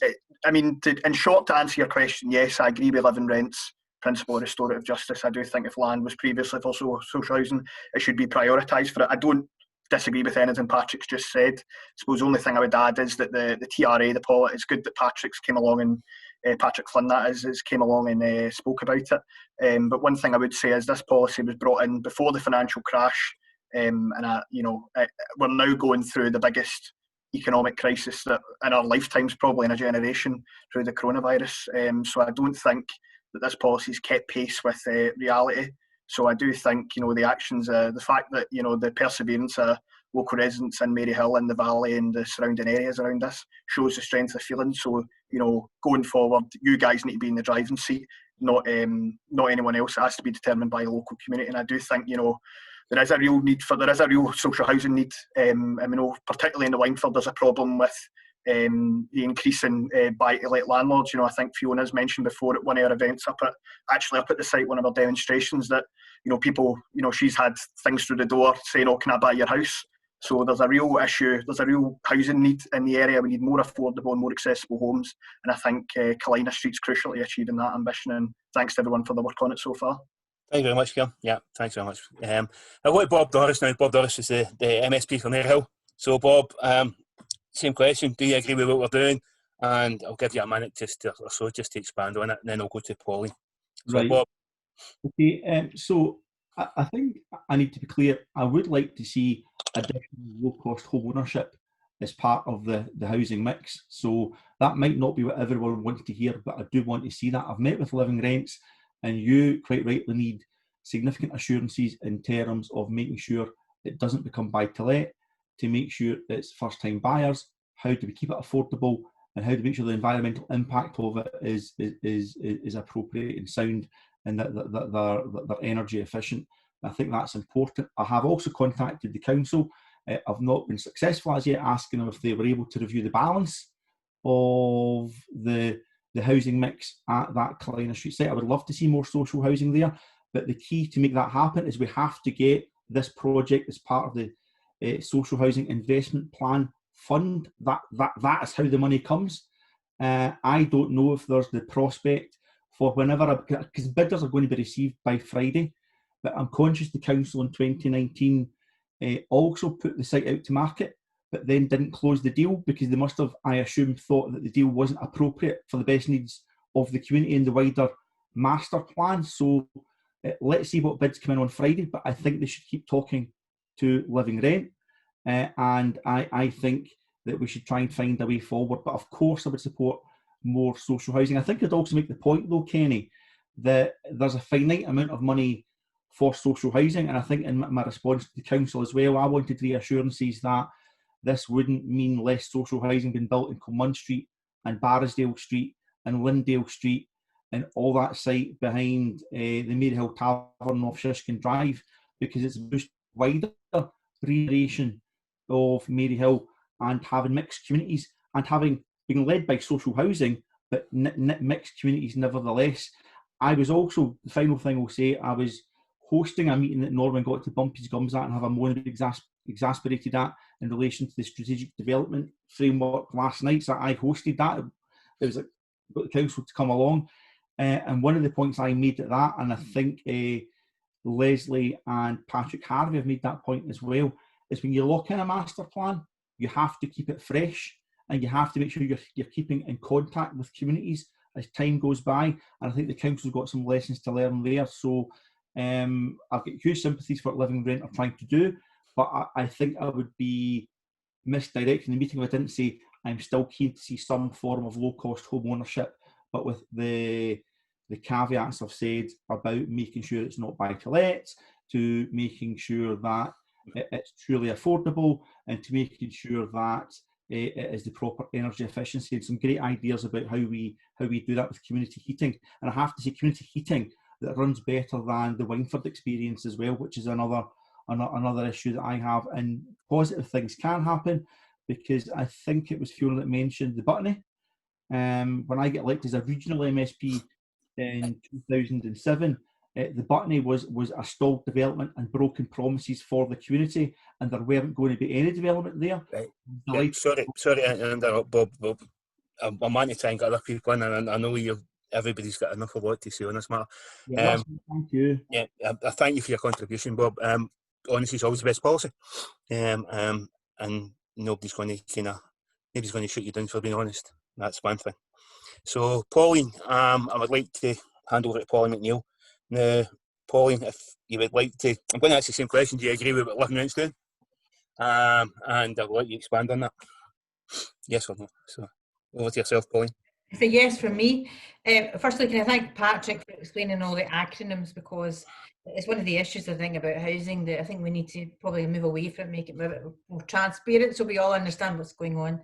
short, to answer your question, yes, I agree with living rents principle of restorative justice. I do think if land was previously for social housing, it should be prioritised for it. I don't disagree with anything Patrick's just said. I suppose the only thing I would add is that the TRA, the poll, it's good that Patrick's came along and Patrick Flynn, that is came along and spoke about it. But one thing I would say is this policy was brought in before the financial crash, we're now going through the biggest economic crisis that in our lifetimes, probably in a generation, through the coronavirus. So I don't think that this policy's kept pace with reality. So I do think, the actions, the fact that, the perseverance of local residents in Maryhill and the Valley and the surrounding areas around this shows the strength of feeling. So, going forward, you guys need to be in the driving seat, not anyone else. It has to be determined by the local community. And I do think, there is a real social housing need. Particularly in the Wingford, there's a problem with the increase in buy-to-let landlords. I think Fiona's mentioned before at one of our events up at the site, one of our demonstrations, that people, she's had things through the door saying, "Oh, can I buy your house?" So there's a real issue. There's a real housing need in the area. We need more affordable and more accessible homes, and I think Kalina Street's crucial to achieving that ambition. And thanks to everyone for the work on it so far. Thank you very much, Kim. Yeah, thanks very much. I'll go to Bob Doris now. Bob Doris is the MSP for Maryhill. So, Bob, same question. Do you agree with what we're doing? And I'll give you a minute just to expand on it, and then I'll go to Pauline. So, Right. Bob. Okay, so I think I need to be clear. I would like to see additional low-cost home ownership as part of the housing mix. So that might not be what everyone wants to hear, but I do want to see that. I've met with Living Rents, and you quite rightly need significant assurances in terms of making sure it doesn't become buy-to-let, to make sure it's first-time buyers, how do we keep it affordable, and how to make sure the environmental impact of it is appropriate and sound, and that they're energy efficient. I think that's important. I have also contacted the council. I've not been successful as yet, asking them if they were able to review the balance of the housing mix at that Carolina Street site. I would love to see more social housing there, but the key to make that happen is we have to get this project as part of the social housing investment plan fund. That is how the money comes. I don't know if there's the prospect for whenever, because bidders are going to be received by Friday, but I'm conscious the council in 2019 also put the site out to market, but then didn't close the deal because they must have, I assume, thought that the deal wasn't appropriate for the best needs of the community and the wider master plan. So let's see what bids come in on Friday, but I think they should keep talking to Living Rent, and I think that we should try and find a way forward. But of course I would support more social housing. I think I'd also make the point though, Kenny, that there's a finite amount of money for social housing, and I think in my response to the council as well, I wanted reassurances that this wouldn't mean less social housing being built in Kilmun Street and Barrisdale Street and Lindale Street and all that site behind the Maryhill Tavern off Shishkin Drive, because it's a wider regeneration of Maryhill and having mixed communities and having been led by social housing, but mixed communities nevertheless. I was also, the final thing I'll say, I was hosting a meeting that Norman got to bump his gums at and have a moan exasperated at in relation to the strategic development framework last night. So I hosted that. It was like, got the council to come along. And one of the points I made at that, and I think Leslie and Patrick Harvey have made that point as well, is when you lock in a master plan, you have to keep it fresh and you have to make sure you're keeping in contact with communities as time goes by. And I think the council's got some lessons to learn there. So I've got huge sympathies for what Living Rent are trying to do, but I think I would be misdirecting the meeting if I didn't say I'm still keen to see some form of low-cost home ownership, but with the caveats I've said about making sure it's not buy-to-let, to making sure that it's truly affordable, and to making sure that it is the proper energy efficiency, and some great ideas about how we do that with community heating. And I have to say, community heating that runs better than the Wingford experience as well, which is another issue that I have. And positive things can happen, because I think it was Fiona that mentioned the Butney. When I get elected as a regional MSP in 2007, the Butney was a stalled development and broken promises for the community, and there weren't going to be any development there. Right. Yeah, sorry to interrupt, Bob. I'm wanting to try and get other people in, and I know everybody's got enough of what to say on this matter. Yeah, thank you. Yeah, I thank you for your contribution, Bob. Honesty is always the best policy, and nobody's going to shoot you down for being honest. That's one thing. So, Pauline, I would like to hand over to Pauline McNeill. Now, Pauline, if you would like to, I'm going to ask the same question. Do you agree with what Living Rent's doing? And I'll let you expand on that. Yes or no? So, over to yourself, Pauline. It's a yes from me. Firstly, can I thank Patrick for explaining all the acronyms, because it's one of the issues, I think, about housing that I think we need to probably move away from, make it a bit more transparent so we all understand what's going on.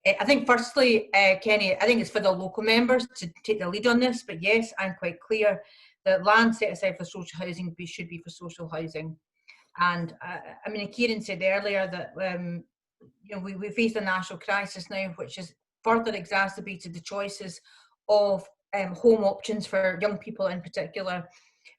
I think firstly, Kenny, I think it's for the local members to take the lead on this, but yes, I'm quite clear that land set aside for social housing should be for social housing. And I mean, Kieran said earlier that we face a national crisis now, which has further exacerbated the choices of home options for young people in particular,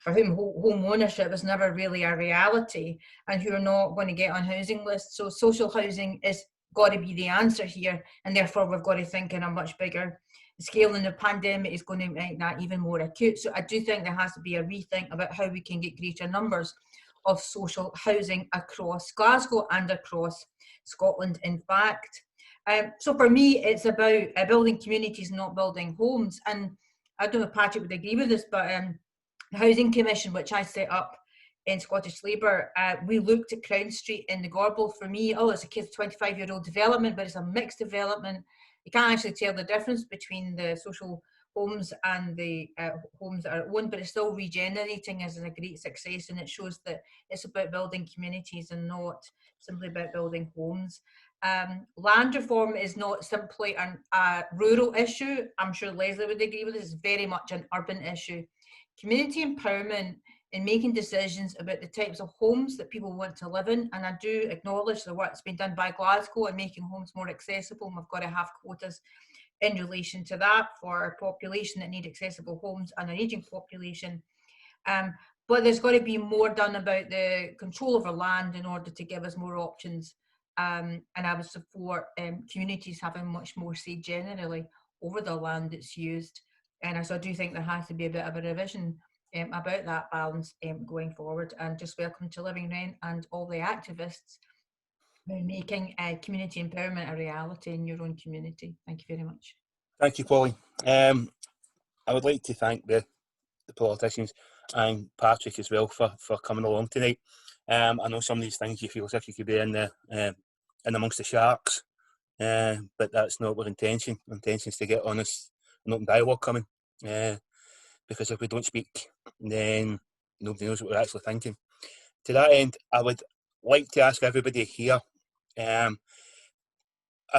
for whom home ownership is never really a reality and who are not going to get on housing lists. So social housing is got to be the answer here, and therefore we've got to think in a much bigger scaling the pandemic is going to make that even more acute. So I do think there has to be a rethink about how we can get greater numbers of social housing across Glasgow and across Scotland, in fact. So for me, it's about building communities, not building homes. And I don't know if Patrick would agree with this, but the Housing Commission, which I set up in Scottish Labour, we looked at Crown Street in the Gorbal. For me, it's a 25-year-old development, but it's a mixed development. You can't actually tell the difference between the social homes and the homes that are owned, but it's still regenerating as a great success, and it shows that it's about building communities and not simply about building homes. Land reform is not simply a rural issue. I'm sure Leslie would agree with this. It's very much an urban issue. Community empowerment in making decisions about the types of homes that people want to live in, and I do acknowledge the work that's been done by Glasgow in making homes more accessible, and we've got to have quotas in relation to that for a population that need accessible homes and an ageing population. But there's got to be more done about the control over land in order to give us more options. And I would support communities having much more say generally over the land that's used. And so I do think there has to be a bit of a revision about that balance going forward. And just welcome to Living Rent and all the activists making community empowerment a reality in your own community. Thank you very much. Thank you, Pauline. I would like to thank the politicians and Patrick as well for coming along tonight. I know some of these things you feel as if you could be in amongst the sharks, but that's not our intention. Our intention is to get honest and open dialogue coming, because if we don't speak, then nobody knows what we're actually thinking. To that end, I would like to ask everybody here, I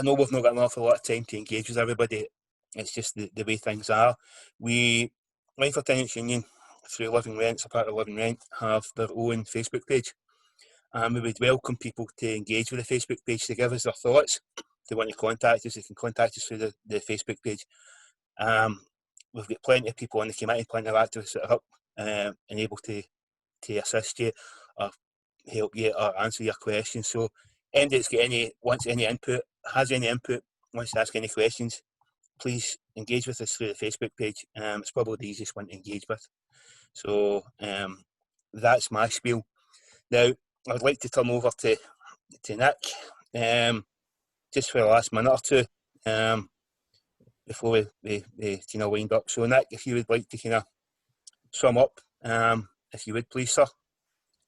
know we've not got an awful lot of time to engage with everybody. It's just the way things are. Wynford Tenants Union, through Living Rent, a part of Living Rent, have their own Facebook page. And we would welcome people to engage with the Facebook page, to give us their thoughts. If they want to contact us, they can contact us through the Facebook page. We've got plenty of people on the committee, plenty of activists that are up and able to assist you or help you or answer your questions. So anybody that's wants any input, has any input, wants to ask any questions, please engage with us through the Facebook page. It's probably the easiest one to engage with. So that's my spiel. Now, I'd like to turn over to Nick, just for the last minute or two, before we wind up. So Nick, if you would like to kind of sum up, if you would please, sir,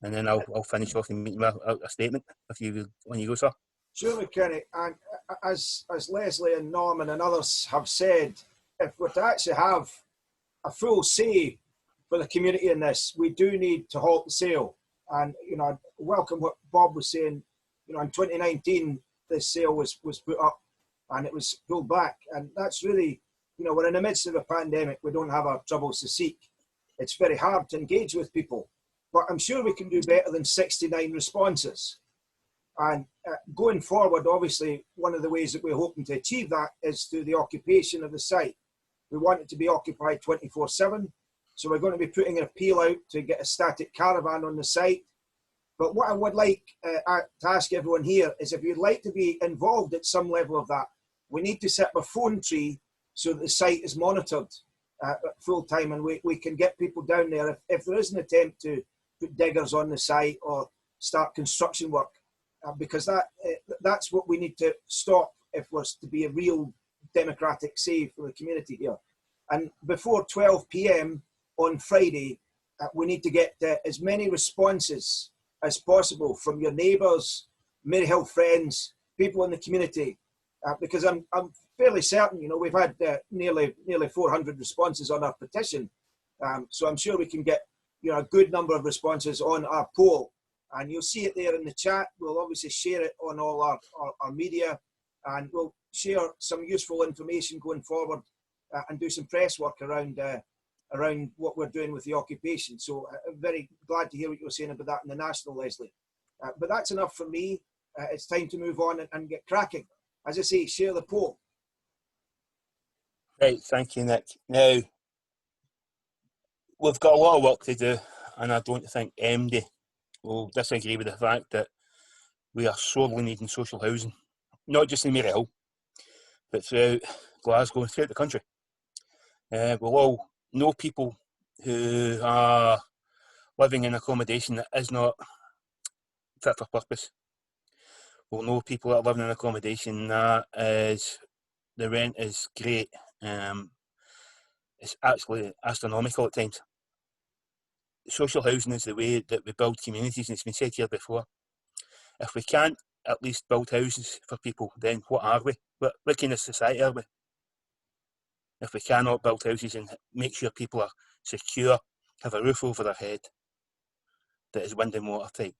and then I'll finish off the meeting with a statement, if you would, when you go, sir. Sure, Kenny, and as Leslie and Norman and others have said, if we're to actually have a full say for the community in this, we do need to halt the sale. And I welcome what Bob was saying. In 2019, this sale was put up and it was pulled back, and that's really, we're in the midst of a pandemic. We don't have our troubles to seek. It's very hard to engage with people, but I'm sure we can do better than 69 responses. And going forward, obviously, one of the ways that we're hoping to achieve that is through the occupation of the site. We want it to be occupied 24/7. So we're going to be putting an appeal out to get a static caravan on the site. But what I would like to ask everyone here is, if you'd like to be involved at some level of that, we need to set up a phone tree so that the site is monitored full time, and we can get people down there if there is an attempt to put diggers on the site or start construction work. Because that's what we need to stop if we're to be a real democratic say for the community here. And before 12 p.m. on Friday, we need to get as many responses as possible from your neighbours, Maryhill friends, people in the community, because I'm fairly certain, we've had nearly 400 responses on our petition, so I'm sure we can get a good number of responses on our poll. And you'll see it there in the chat. We'll obviously share it on all our media, and we'll share some useful information going forward and do some press work around what we're doing with the occupation. So I'm very glad to hear what you were saying about that in the national, Leslie. But that's enough for me. It's time to move on and get cracking. As I say, share the poll. Right, thank you, Nick. Now, we've got a lot of work to do, and I don't think MD will disagree with the fact that we are sorely needing social housing, not just in Maryhill, but throughout Glasgow and throughout the country. We'll all know people who are living in accommodation that is not fit for purpose. We'll know people that are living in accommodation that is, the rent is great. It's actually astronomical at times. Social housing is the way that we build communities, and it's been said here before. If we can't at least build houses for people, then what are we? What kind of society are we? If we cannot build houses and make sure people are secure, have a roof over their head, that is wind and water type.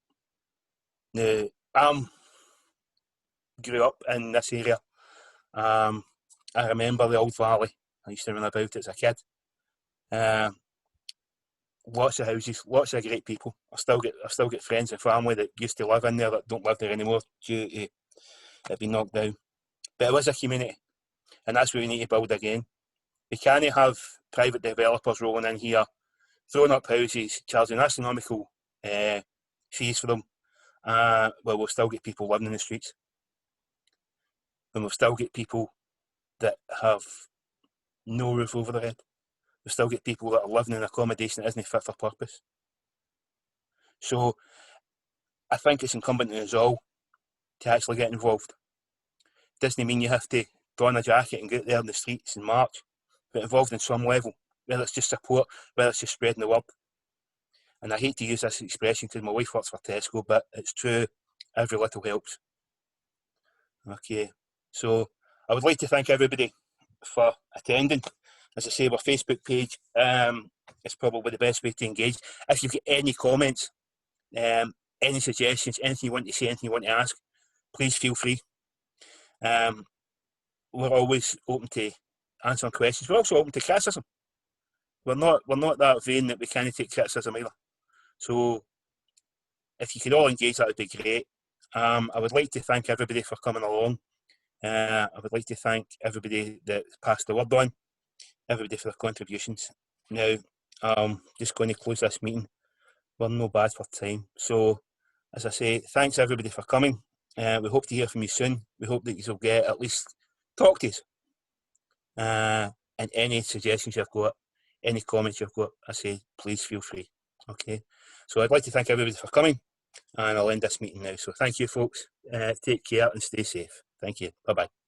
Now, I grew up in this area. I remember the old Valley. I used to run about it as a kid. Lots of houses, lots of great people. I've still got friends and family that used to live in there that don't live there anymore due to it being knocked down. But it was a community, and that's what we need to build again. We can't have private developers rolling in here, throwing up houses, charging astronomical fees for them. Well, we'll still get people living in the streets, and we'll still get people that have no roof over their head. We'll still get people that are living in accommodation that isn't fit for purpose. So I think it's incumbent on us all to actually get involved. Doesn't mean you have to don a jacket and go out there in the streets and march. Get involved in some level, whether it's just support, whether it's just spreading the word. And I hate to use this expression because my wife works for Tesco, but it's true, every little helps. Okay, so I would like to thank everybody for attending. As I say, our Facebook page is probably the best way to engage. If you've got any comments, any suggestions, anything you want to say, anything you want to ask, please feel free. We're always open to answering questions. We're also open to criticism. We're not that vain that we can't take criticism either. So if you could all engage, that would be great. I would like to thank everybody for coming along. I would like to thank everybody that passed the word on, everybody for their contributions. Now, I'm just going to close this meeting. We're no bad for time. So, as I say, thanks everybody for coming. We hope to hear from you soon. We hope that you'll get at least talk to us. And any suggestions you've got, any comments you've got, I say, please feel free. Okay. So I'd like to thank everybody for coming, and I'll end this meeting now. So thank you, folks. Take care and stay safe. Thank you. Bye-bye.